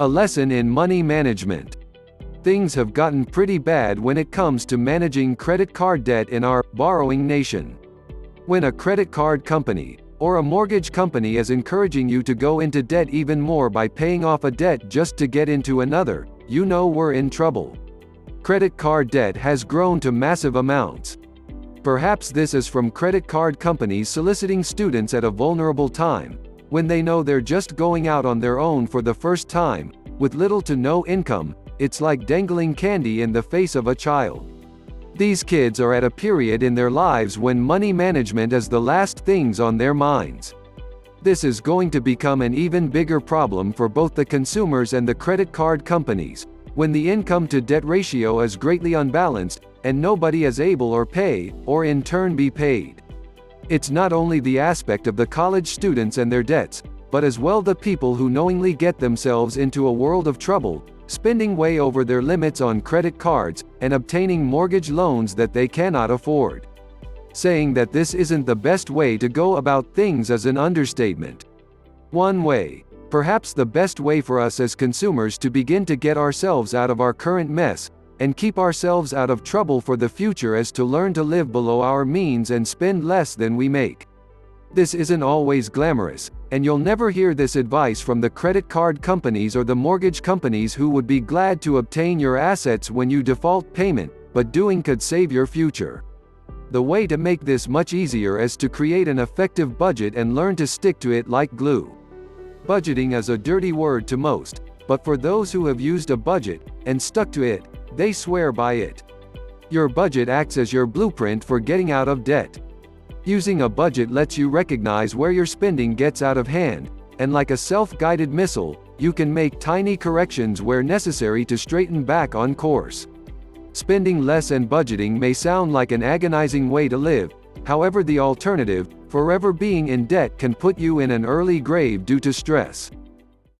A lesson in money management. Things have gotten pretty bad when it comes to managing credit card debt in our borrowing nation. When a credit card company or a mortgage company is encouraging you to go into debt even more by paying off a debt just to get into another, you know we're in trouble. Credit card debt has grown to massive amounts. Perhaps this is from credit card companies soliciting students at a vulnerable time, when they know they're just going out on their own for the first time, with little to no income. It's like dangling candy in the face of a child. These kids are at a period in their lives when money management is the last things on their minds. This is going to become an even bigger problem for both the consumers and the credit card companies, when the income-to-debt ratio is greatly unbalanced, and nobody is able or pay, or in turn be paid. It's not only the aspect of the college students and their debts, but as well the people who knowingly get themselves into a world of trouble, spending way over their limits on credit cards, and obtaining mortgage loans that they cannot afford. Saying that this isn't the best way to go about things is an understatement. One way, perhaps the best way for us as consumers to begin to get ourselves out of our current mess, and keep ourselves out of trouble for the future is to learn to live below our means and spend less than we make. This isn't always glamorous, and you'll never hear this advice from the credit card companies or the mortgage companies who would be glad to obtain your assets when you default payment, but doing could save your future. The way to make this much easier is to create an effective budget and learn to stick to it like glue. Budgeting is a dirty word to most, but for those who have used a budget and stuck to it, they swear by it. Your budget acts as your blueprint for getting out of debt. Using a budget lets you recognize where your spending gets out of hand, and like a self-guided missile, you can make tiny corrections where necessary to straighten back on course. Spending less and budgeting may sound like an agonizing way to live, however the alternative, forever being in debt, can put you in an early grave due to stress.